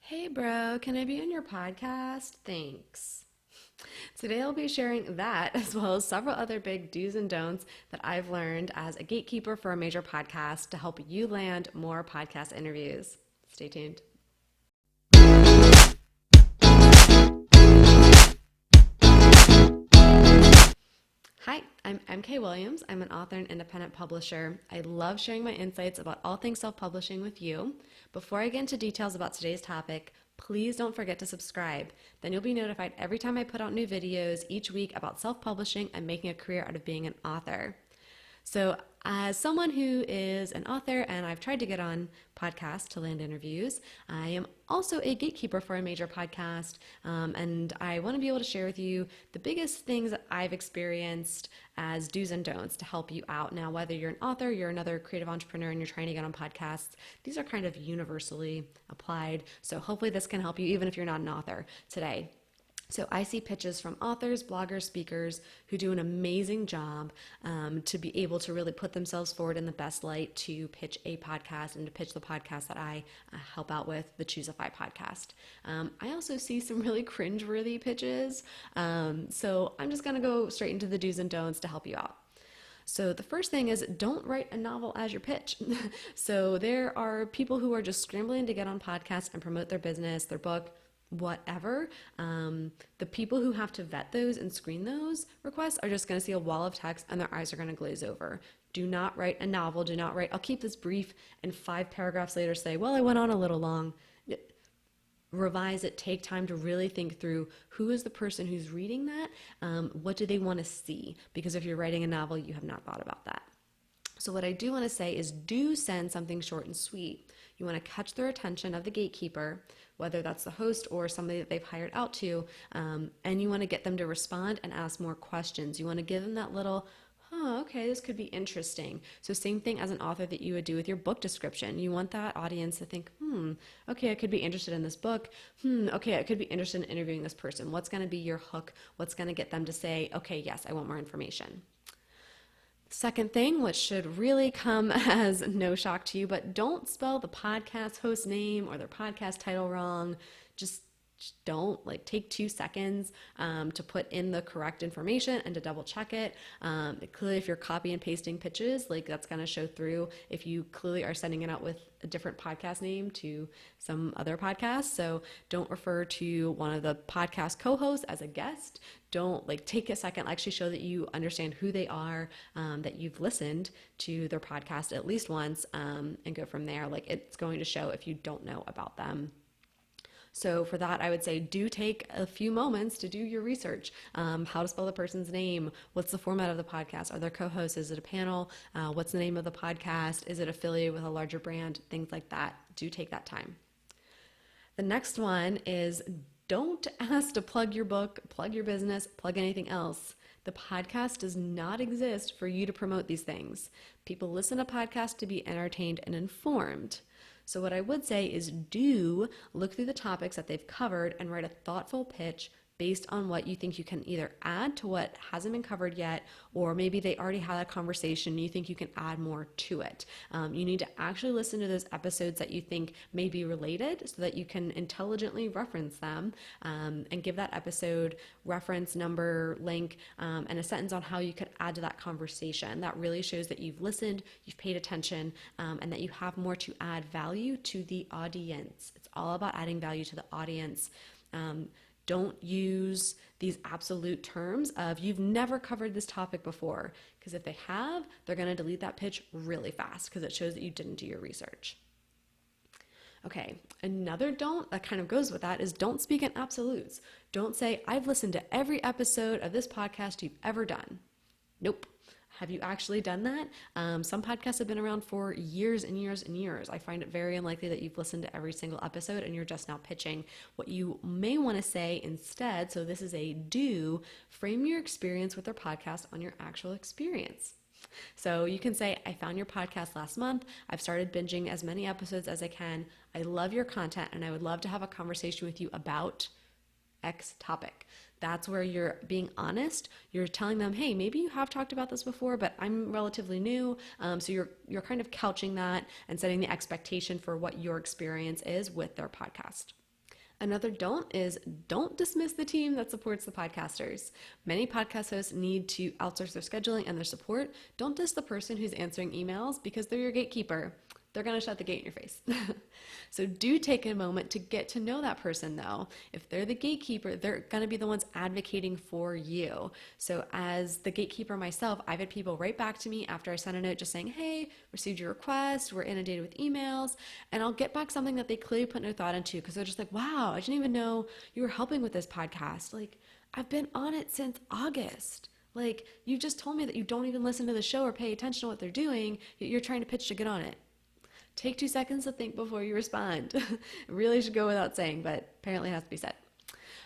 Hey bro, can I be on your podcast? Thanks. Today I'll be sharing that as well as several other big do's and don'ts that I've learned as a gatekeeper for a major podcast to help you land more podcast interviews. Stay tuned. Hi, I'm MK Williams. I'm an author and independent publisher. I love sharing my insights about all things self-publishing with you. Before I get into details about today's topic, please don't forget to subscribe. Then you'll be notified every time I put out new videos each week about self-publishing and making a career out of being an author. So, as someone who is an author and I've tried to get on podcasts to land interviews, I am also a gatekeeper for a major podcast. And I want to be able to share with you the biggest things that I've experienced as do's and don'ts to help you out. Now, whether you're an author, you're another creative entrepreneur, and you're trying to get on podcasts, these are kind of universally applied. So, hopefully, this can help you even if you're not an author today. So I see pitches from authors, bloggers, speakers who do an amazing job to be able to really put themselves forward in the best light to pitch a podcast and to pitch the podcast that I help out with, the Choosify podcast. I also see some really cringeworthy pitches. So I'm just going to go straight into the do's and don'ts to help you out. So the first thing is don't write a novel as your pitch. So there are people who are just scrambling to get on podcasts and promote their business, their book, whatever. The people who have to vet those and screen those requests are just going to see a wall of text and their eyes are going to glaze over. Do not write a novel. Do not write, I'll keep this brief, and 5 paragraphs later say, well, I went on a little long. Revise it, take time to really think through who is the person who's reading that, what do they want to see? Because if you're writing a novel, you have not thought about that. So what I do want to say is do send something short and sweet. You want to catch their attention of the gatekeeper, whether that's the host or somebody that they've hired out to, and you want to get them to respond and ask more questions. You want to give them that little, okay, this could be interesting. So same thing as an author that you would do with your book description. You want that audience to think, okay, I could be interested in this book. Okay, I could be interested in interviewing this person. What's going to be your hook? What's going to get them to say, okay, yes, I want more information. Second thing, which should really come as no shock to you, but don't spell the podcast host name or their podcast title wrong. Just don't take 2 seconds to put in the correct information and to double check it. Clearly, if you're copy and pasting pitches, that's going to show through if you clearly are sending it out with a different podcast name to some other podcast. So don't refer to one of the podcast co-hosts as a guest. Don't take a second, actually show that you understand who they are, that you've listened to their podcast at least once, and go from there. It's going to show if you don't know about them. So for that, I would say do take a few moments to do your research. How to spell the person's name? What's the format of the podcast? Are there co-hosts? Is it a panel? What's the name of the podcast? Is it affiliated with a larger brand? Things like that. Do take that time. The next one is don't ask to plug your book, plug your business, plug anything else. The podcast does not exist for you to promote these things. People listen to podcasts to be entertained and informed. So what I would say is do look through the topics that they've covered and write a thoughtful pitch based on what you think you can either add to what hasn't been covered yet, or maybe they already had a conversation and you think you can add more to it. You need to actually listen to those episodes that you think may be related so that you can intelligently reference them, and give that episode reference number, link, and a sentence on how you could add to that conversation. That really shows that you've listened, you've paid attention, and that you have more to add value to the audience. It's all about adding value to the audience. Don't use these absolute terms of you've never covered this topic before, because if they have, they're going to delete that pitch really fast because it shows that you didn't do your research. Okay, another don't that kind of goes with that is don't speak in absolutes. Don't say, I've listened to every episode of this podcast you've ever done. Nope. Have you actually done that? Some podcasts have been around for years and years and years. I find it very unlikely that you've listened to every single episode and you're just now pitching. What you may want to say instead, so this is a do, frame your experience with their podcast on your actual experience. So you can say, I found your podcast last month. I've started binging as many episodes as I can. I love your content and I would love to have a conversation with you about X topic. That's where you're being honest. You're telling them, hey, maybe you have talked about this before, but I'm relatively new. So you're kind of couching that and setting the expectation for what your experience is with their podcast. Another don't is don't dismiss the team that supports the podcasters. Many podcast hosts need to outsource their scheduling and their support. Don't diss the person who's answering emails because they're your gatekeeper. They're going to shut the gate in your face. So do take a moment to get to know that person though. If they're the gatekeeper, they're going to be the ones advocating for you. So as the gatekeeper myself, I've had people write back to me after I sent a note just saying, hey, received your request, we're inundated with emails, and I'll get back something that they clearly put no thought into because they're just like, wow, I didn't even know you were helping with this podcast. Like, I've been on it since August. Like, you just told me that you don't even listen to the show or pay attention to what they're doing, yet you're trying to pitch to get on it. Take 2 seconds to think before you respond. It really should go without saying, but apparently it has to be said.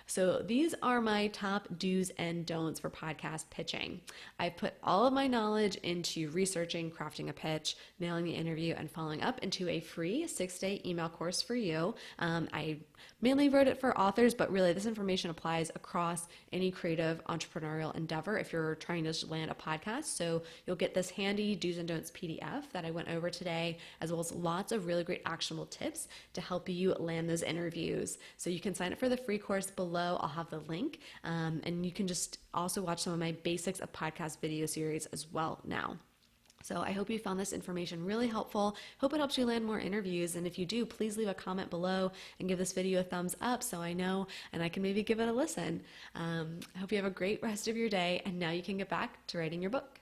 So these are my top do's and don'ts for podcast pitching. I've put all of my knowledge into researching, crafting a pitch, nailing the interview, and following up into a free 6-day email course for you. I mainly wrote it for authors, but really this information applies across any creative entrepreneurial endeavor if you're trying to land a podcast. So you'll get this handy do's and don'ts PDF that I went over today, as well as lots of really great actionable tips to help you land those interviews. So you can sign up for the free course below. I'll have the link, and you can just also watch some of my basics of podcast video series as well now. So I hope you found this information really helpful. Hope it helps you land more interviews. And if you do, please leave a comment below and give this video a thumbs up so I know and I can maybe give it a listen. I hope you have a great rest of your day. And now you can get back to writing your book.